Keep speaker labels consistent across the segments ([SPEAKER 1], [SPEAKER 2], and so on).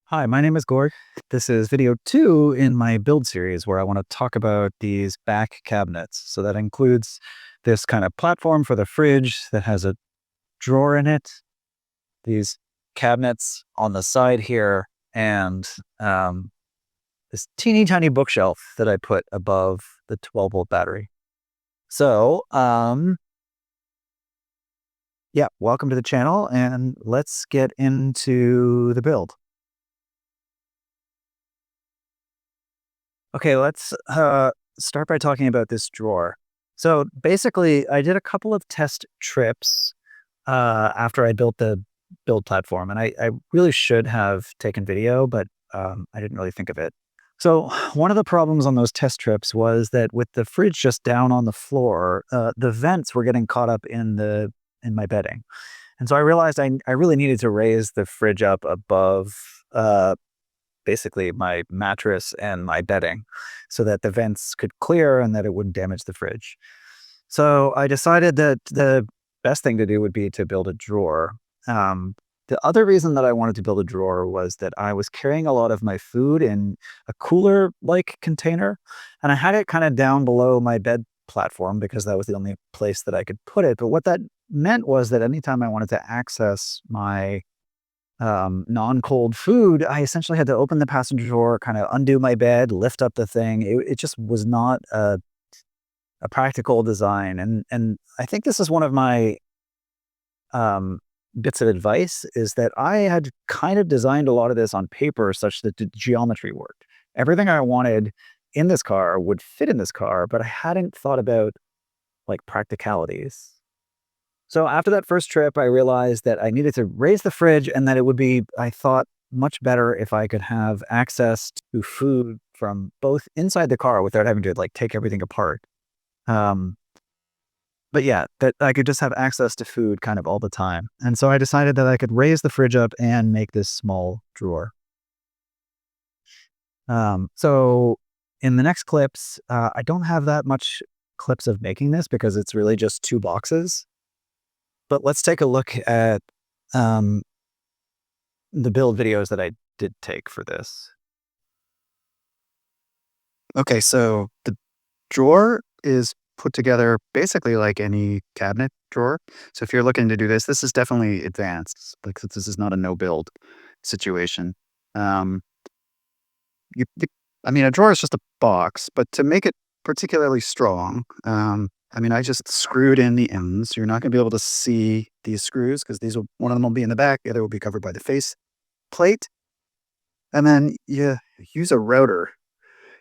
[SPEAKER 1] Hi, my name is Gord. This is video 2 in my build series where I want to talk about these back cabinets. So that includes this kind of platform for the fridge that has a drawer in it, these cabinets on the side here, and this teeny tiny bookshelf that I put above the 12-volt battery. So, yeah, welcome to the channel, and let's get into the build. Okay, let's start by talking about this drawer. So basically, I did a couple of test trips after I built the build platform, and I really should have taken video, but I didn't really think of it. So one of the problems on those test trips was that with the fridge just down on the floor, the vents were getting caught up in my bedding, and so I realized I really needed to raise the fridge up above basically my mattress and my bedding so that the vents could clear and that it wouldn't damage the fridge. So I decided that the best thing to do would be to build a drawer. The other reason that I wanted to build a drawer was that I was carrying a lot of my food in a cooler like container, and I had it kind of down below my bed platform because that was the only place that I could put it. But what that meant was that anytime I wanted to access my non-cold food, I essentially had to open the passenger door, kind of undo my bed, lift up the thing. It just was not a practical design. And I think this is one of my bits of advice is that I had kind of designed a lot of this on paper such that the geometry worked. Everything I wanted in this car would fit in this car, but I hadn't thought about like practicalities. So after that first trip, I realized that I needed to raise the fridge and that it would be, I thought, much better if I could have access to food from both inside the car without having to like take everything apart. Um, but yeah, that I could just have access to food kind of all the time. And so I decided that I could raise the fridge up and make this small drawer. So in the next clips, I don't have that much clips of making this because it's really just two boxes. But let's take a look at um, the build videos that I did take for this. Okay, so the drawer is put together basically like any cabinet drawer. So if you're looking to do this, this is definitely advanced. Like this is not a no build situation. Um, I mean, a drawer is just a box, but to make it particularly strong, I just screwed in the ends. You're not going to be able to see these screws because one of them will be in the back, the other will be covered by the face plate. And then you use a router.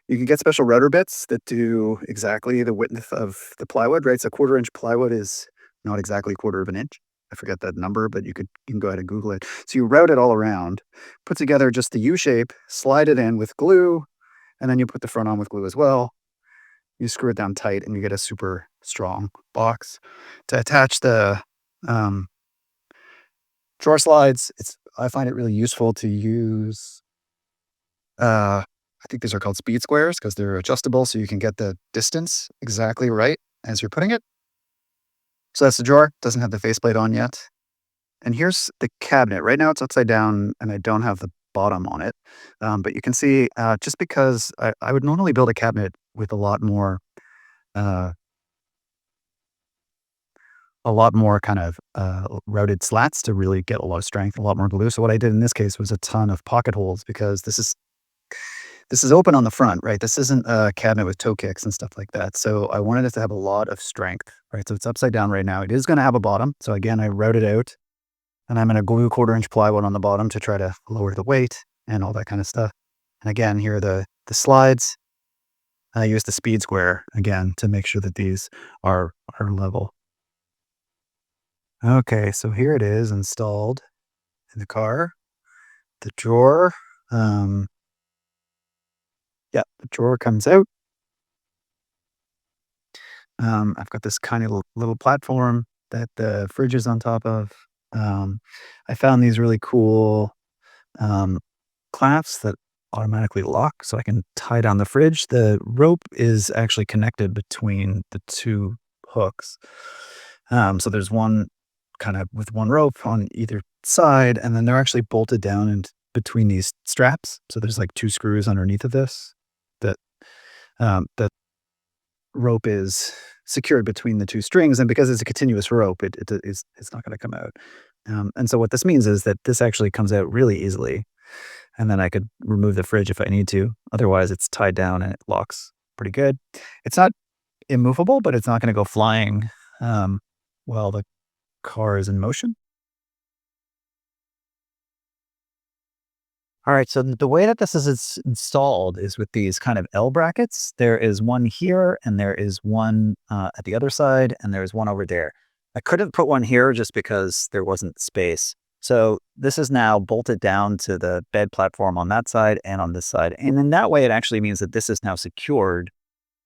[SPEAKER 1] You can get special router bits that do exactly the width of the plywood, right? So 1/4 inch plywood is not exactly 1/4 of an inch. I forget that number, but you can go ahead and Google it. So you route it all around, put together just the U shape, slide it in with glue, and then you put the front on with glue as well. You screw it down tight, and you get a super strong box. To attach the um, drawer slides, I find it really useful to use I think these are called speed squares because they're adjustable so you can get the distance exactly right as you're putting it. So that's the drawer, doesn't have the faceplate on yet. And here's the cabinet. Right now it's upside down and I don't have the bottom on it. But you can see just because I would normally build a cabinet with uh, a lot more kind of routed slats to really get a lot of strength, a lot more glue. So what I did in this case was a ton of pocket holes because this is open on the front, right? This isn't a cabinet with toe kicks and stuff like that. So I wanted it to have a lot of strength, right? So it's upside down right now. It is going to have a bottom. So again, I routed out and I'm going to glue 1/4 inch plywood on the bottom to try to lower the weight and all that kind of stuff. And again, here are the slides. I use the speed square again to make sure that these are level. Okay, so here it is installed in the car. The drawer, um, yeah, the drawer comes out. I've got this kind of little platform that the fridge is on top of. Um, I found these really cool um, clasps that automatically lock so I can tie down the fridge. The rope is actually connected between the two hooks. So there's one kind of with one rope on either side, and then they're actually bolted down between these straps. So there's like two screws underneath of this that the rope is secured between the two strings, and because it's a continuous rope, it's not going to come out. And so what this means is that this actually comes out really easily, and then I could remove the fridge if I need to. Otherwise, it's tied down and it locks pretty good. It's not immovable, but it's not going to go flying while the car is in motion. All right, so the way that this is installed is with these kind of L brackets. There is one here, and there is one at the other side, and there's one over there. I couldn't put one here just because there wasn't space. So this is now bolted down to the bed platform on that side and on this side. And in that way, it actually means that this is now secured,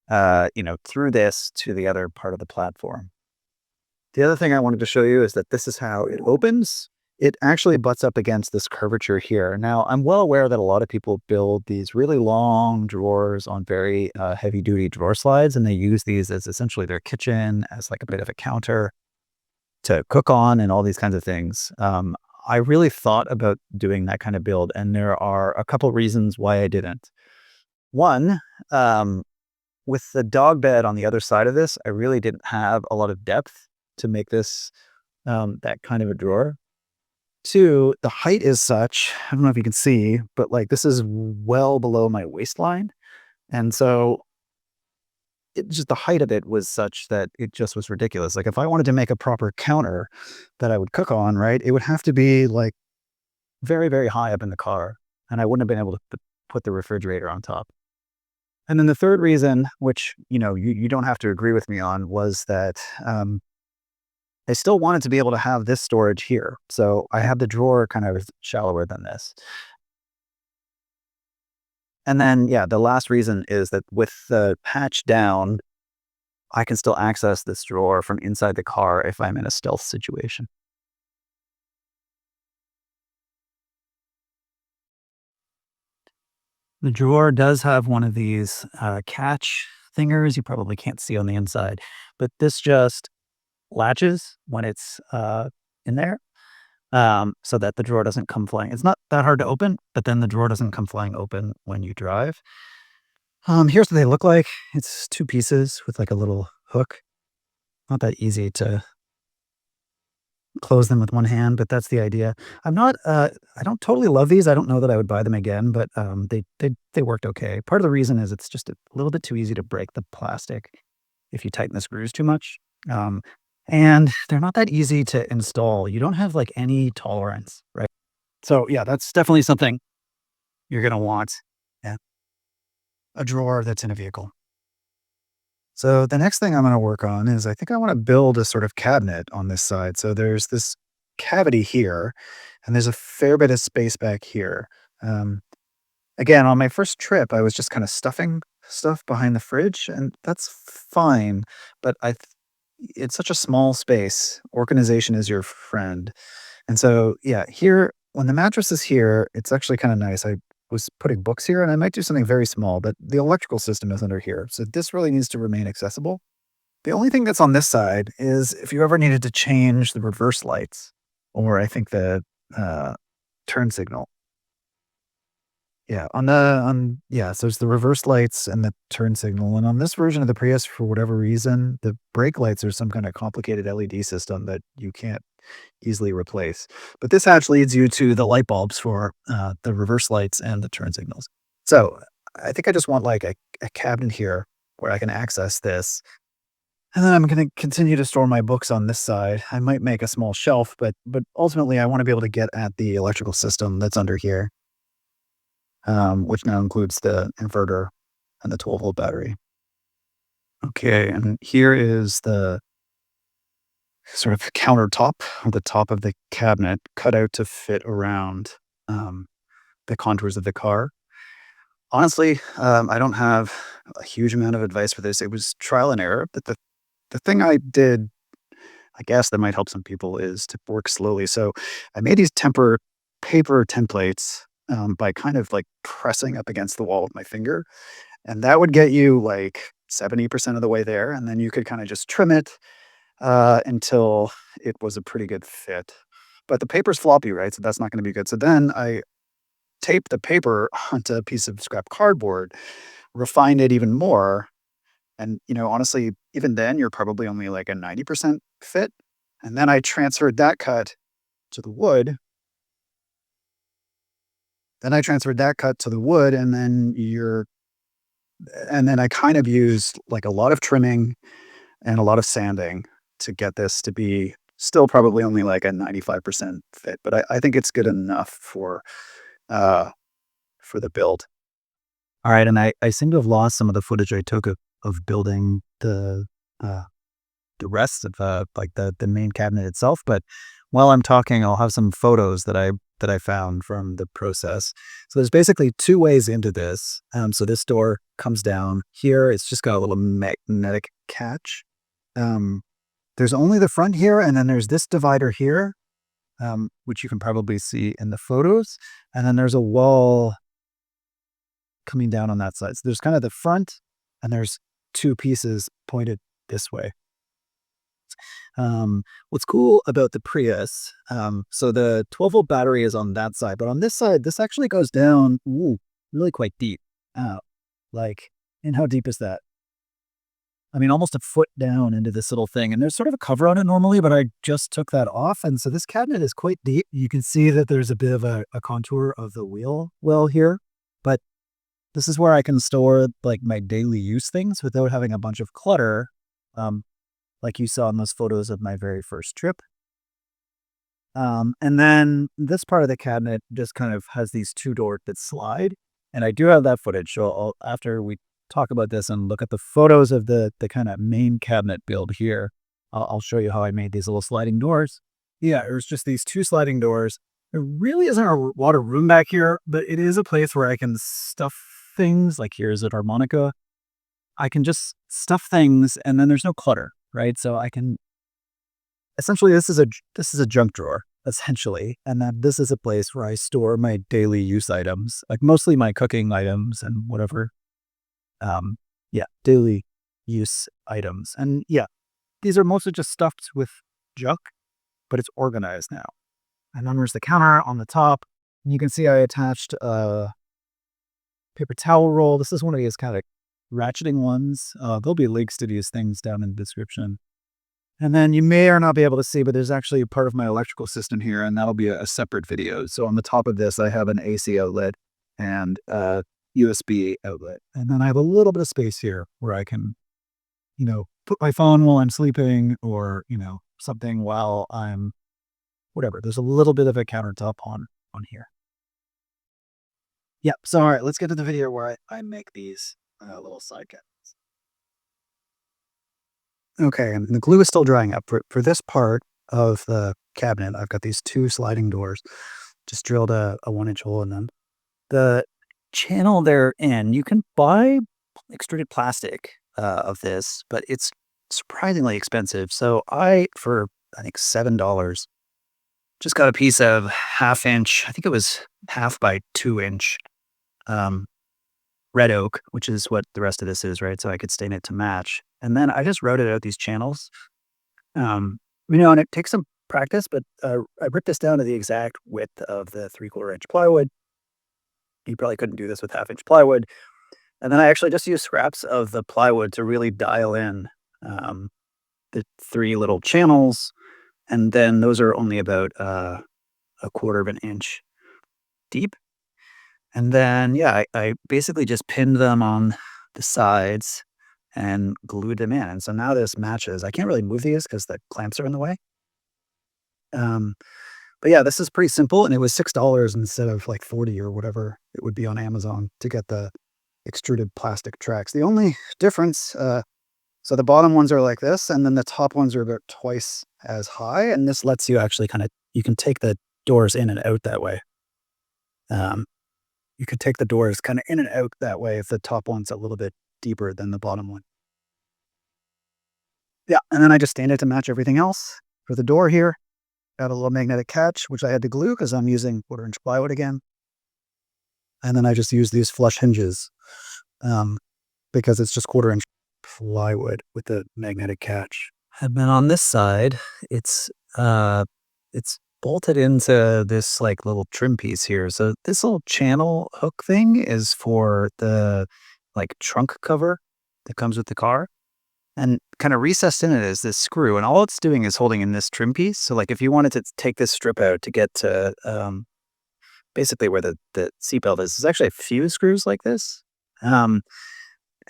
[SPEAKER 1] through this to the other part of the platform. The other thing I wanted to show you is that this is how it opens. It actually butts up against this curvature here. Now, I'm well aware that a lot of people build these really long drawers on very heavy duty drawer slides, and they use these as essentially their kitchen, as like a bit of a counter to cook on and all these kinds of things. I really thought about doing that kind of build, and there are a couple reasons why I didn't. One, with the dog bed on the other side of this, I really didn't have a lot of depth to make this that kind of a drawer. Two, the height is such, I don't know if you can see, but like this is well below my waistline. And so the height of it was such that it just was ridiculous. Like if I wanted to make a proper counter that I would cook on, right, it would have to be like very, very high up in the car. And I wouldn't have been able to put the refrigerator on top. And then the third reason, which, you don't have to agree with me on, was that I still wanted to be able to have this storage here. So I have the drawer kind of shallower than this. And then, yeah, the last reason is that with the patch down, I can still access this drawer from inside the car if I'm in a stealth situation. The drawer does have one of these catch thingers you probably can't see on the inside, but this just latches when it's in there, so that the drawer doesn't come flying. It's not that hard to open, but then the drawer doesn't come flying open when you drive. Here's what they look like. It's two pieces with like a little hook. Not that easy to close them with one hand, but that's the idea. I don't totally love these. I don't know that I would buy them again, but they worked okay. Part of the reason is it's just a little bit too easy to break the plastic if you tighten the screws too much. Um, and they're not that easy to install. You don't have like any tolerance, right? So yeah, that's definitely something you're gonna want. Yeah, a drawer that's in a vehicle. So the next thing I'm going to work on is I think I want to build a sort of cabinet on this side. So there's this cavity here, and there's a fair bit of space back here. Um, Again, on my first trip, I was just kind of stuffing stuff behind the fridge, and that's fine. But it's such a small space. Organization is your friend. And so, yeah, here, when the mattress is here, it's actually kind of nice. I was putting books here, and I might do something very small, but the electrical system is under here. So this really needs to remain accessible. The only thing that's on this side is if you ever needed to change the reverse lights, or I think the uh, turn signal. Yeah, so it's the reverse lights and the turn signal. And on this version of the Prius, for whatever reason, the brake lights are some kind of complicated LED system that you can't easily replace. But this hatch leads you to the light bulbs for the reverse lights and the turn signals. So I think I just want like a cabinet here where I can access this. And then I'm going to continue to store my books on this side. I might make a small shelf, but ultimately I want to be able to get at the electrical system that's under here, which now includes the inverter and the 12-volt battery. Okay, and here is the sort of countertop, or the top of the cabinet, cut out to fit around um, the contours of the car. Honestly, I don't have a huge amount of advice for this. It was trial and error. But the thing I did, I guess that might help some people, is to work slowly. So I made these temper paper templates by kind of like pressing up against the wall with my finger. And that would get you like 70% of the way there. And then you could kind of just trim it until it was a pretty good fit. But the paper's floppy, right? So that's not going to be good. So then I taped the paper onto a piece of scrap cardboard, refined it even more. And, honestly, even then, you're probably only like a 90% fit. And then I transferred that cut to the wood. Then I transferred that cut to the wood, and then I kind of used like a lot of trimming and a lot of sanding to get this to be still probably only like a 95% fit. But I think it's good enough uh, for the build. All right, and I seem to have lost some of the footage I took of building uh, the rest of like the main cabinet itself. But while I'm talking, I'll have some photos that I found from the process. So there's basically two ways into this. So this door comes down here. It's just got a little magnetic catch. Um, there's only the front here, and then there's this divider here, which you can probably see in the photos. And then there's a wall coming down on that side. So there's kind of the front, and there's two pieces pointed this way. What's cool about the Prius, so the 12-volt battery is on that side, but on this side, this actually goes down really quite deep. Uh, like, and how deep is that? I mean, almost a foot down into this little thing. And there's sort of a cover on it normally, but I just took that off. And so this cabinet is quite deep. You can see that there's a bit of a contour of the wheel well here, but this is where I can store like my daily use things without having a bunch of clutter. Um, like you saw in those photos of my very first trip. And then this part of the cabinet just kind of has these two doors that slide. And I do have that footage. So after we talk about this and look at the photos of the kind of main cabinet build here, I'll show you how I made these little sliding doors. Yeah, there's just these two sliding doors. There really isn't a lot of room back here, but it is a place where I can stuff things. Like here's an harmonica. I can just stuff things, and then there's no clutter, right? So I can essentially this is a junk drawer essentially, and then this is a place where I store my daily use items, like mostly my cooking items and whatever. Um, yeah, daily use items, and yeah, these are mostly just stuffed with junk, but it's organized now. And then there's the counter on the top, and you can see I attached a paper towel roll. This is one of these kind of ratcheting ones. There'll be links to these things down in the description. And then you may or not be able to see, but there's actually a part of my electrical system here, and that'll be a separate video. So on the top of this, I have an AC outlet and a USB outlet. And then I have a little bit of space here where I can, put my phone while I'm sleeping or, something while I'm whatever. There's a little bit of a countertop on here. Yep. So, all right, let's get to the video where I make these little side cabinets. Okay, and the glue is still drying up. For this part of the cabinet, I've got these two sliding doors. Just drilled a 1-inch hole in them. The channel they're in, you can buy extruded plastic of this, but it's surprisingly expensive. So for I think $7, just got a piece of 1/2 inch. I think it was 1/2 by 2 inch red oak, which is what the rest of this is, right? So I could stain it to match. And then I just routed out these channels. Um, and it takes some practice, but I ripped this down to the exact width of the 3/4 inch plywood. You probably couldn't do this with 1/2 inch plywood. And then I actually just used scraps of the plywood to really dial in um, the three little channels. And then those are only about 1/4 inch deep. And then, yeah, I basically just pinned them on the sides and glued them in. And so now this matches. I can't really move these because the clamps are in the way. Um, but yeah, this is pretty simple. And it was $6 instead of like 40 or whatever it would be on Amazon to get the extruded plastic tracks. The only difference, so the bottom ones are like this, and then the top ones are about twice as high. And this lets you actually you can take the doors in and out that way. You could take the doors kind of in and out that way if the top one's a little bit deeper than the bottom one. Yeah, and then I just stained it to match everything else. For the door here, got a little magnetic catch, which I had to glue because I'm using 1/4 inch plywood again. And then I just used these flush hinges because it's just 1/4 inch plywood with the magnetic catch. And then on this side, it's bolted into this like little trim piece here. So this little channel hook thing is for the like trunk cover that comes with the car. And kind of recessed in it is this screw, and all it's doing is holding in this trim piece. So like if you wanted to take this strip out to get to basically where the seatbelt is, there's actually a few screws like this. Um,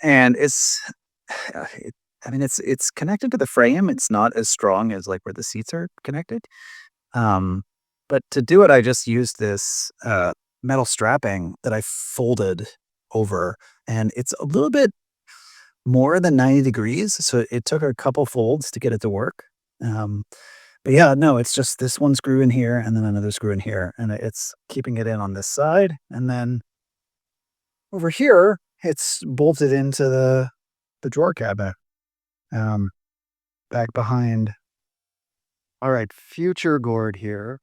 [SPEAKER 1] and it's it, I mean it's connected to the frame. It's not as strong as like where the seats are connected. Um, but to do it, I just used this metal strapping that I folded over, and it's a little bit more than 90 degrees. So it took a couple folds to get it to work. Um, but yeah, no, it's just this one screw in here and then another screw in here, and it's keeping it in on this side. And then over here, it's bolted into the drawer cabinet, um, back behind. All right, future gourd here.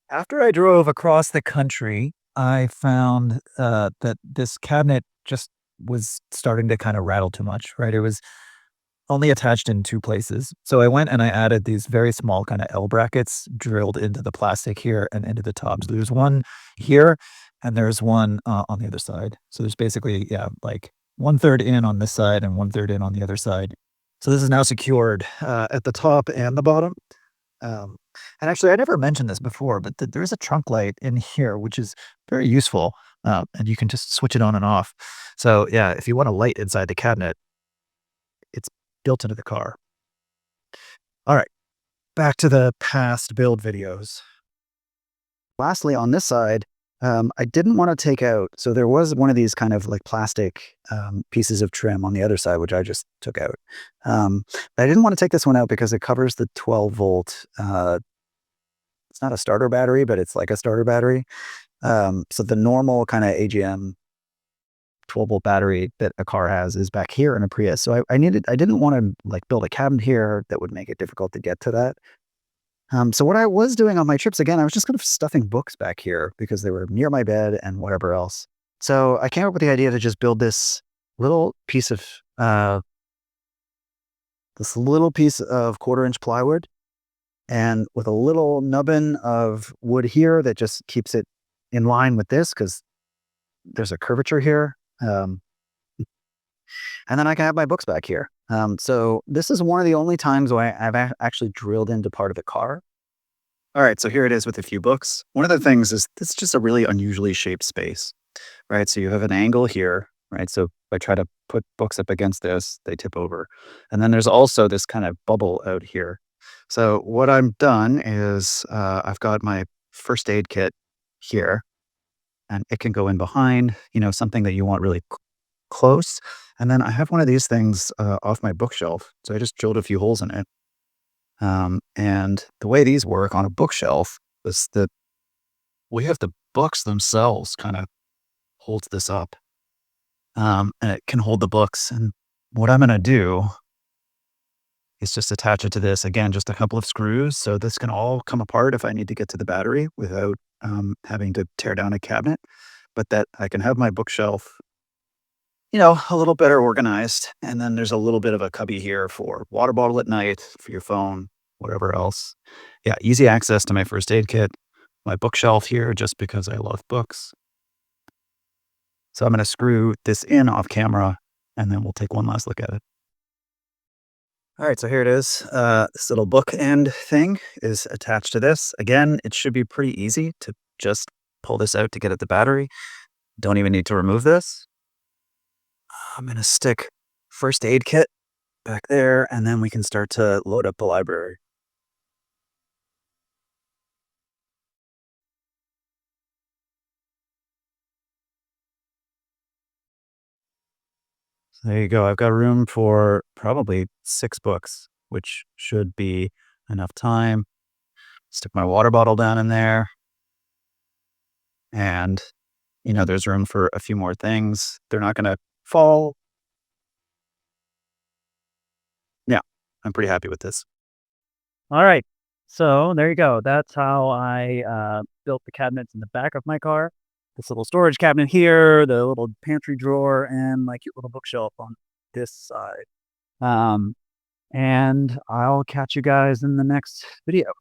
[SPEAKER 1] After I drove across the country, I found that this cabinet just was starting to kind of rattle too much, right? It was only attached in two places. So I went and I added these very small kind of L brackets drilled into the plastic here and into the top. So there's one here and there's one on the other side. So there's basically, yeah, like one third in on this side and one third in on the other side. So this is now secured at the top and the bottom. Um, and actually, I never mentioned this before, but there is a trunk light in here, which is very useful. And you can just switch it on and off. So yeah, if you want a light inside the cabinet, it's built into the car. All right, back to the past build videos. Lastly, on this side, I didn't want to take out. So there was one of these kind of like plastic pieces of trim on the other side, which I just took out. But I didn't want to take this one out because it covers the 12-volt. It's not a starter battery, but it's like a starter battery. So the normal kind of AGM 12-volt battery that a car has is back here in a Prius. So I didn't want to like build a cabinet here that would make it difficult to get to that. So what I was doing on my trips, again, I was just kind of stuffing books back here because they were near my bed and whatever else. So I came up with the idea to just build little piece of uh, this little piece of 1/4 inch plywood, and with a little nubbin of wood here that just keeps it in line with this because there's a curvature here. Um, and then I can have my books back here. So this is one of the only times where I've actually drilled into part of the car. All right, so here it is with a few books. One of the things is this is just a really unusually shaped space, right? So you have an angle here, right? So if I try to put books up against this, they tip over. And then there's also this kind of bubble out here. So what I've done is I've got my first aid kit here, and it can go in behind, something that you want really close. And then I have one of these things off my bookshelf. So I just drilled a few holes in it. And the way these work on a bookshelf is that we have the books themselves kind of holds this up. And it can hold the books. And what I'm going to do is just attach it to this. Again, just a couple of screws. So this can all come apart if I need to get to the battery without having to tear down a cabinet. But that I can have my bookshelf, a little better organized. And then there's a little bit of a cubby here for water bottle at night, for your phone, whatever else. Yeah, easy access to my first aid kit, my bookshelf here, just because I love books. So I'm going to screw this in off camera, and then we'll take one last look at it. All right, so here it is. This little book end thing is attached to this. Again, it should be pretty easy to just pull this out to get at the battery. Don't even need to remove this. I'm going to stick first aid kit back there, and then we can start to load up the library. So there you go. I've got room for probably 6 books, which should be enough time. Stick my water bottle down in there. And, there's room for a few more things. They're not going to fall. Yeah, I'm pretty happy with this. All right. So there you go. That's how I built the cabinets in the back of my car. This little storage cabinet here, the little pantry drawer, and my cute little bookshelf on this side. Um, and I'll catch you guys in the next video.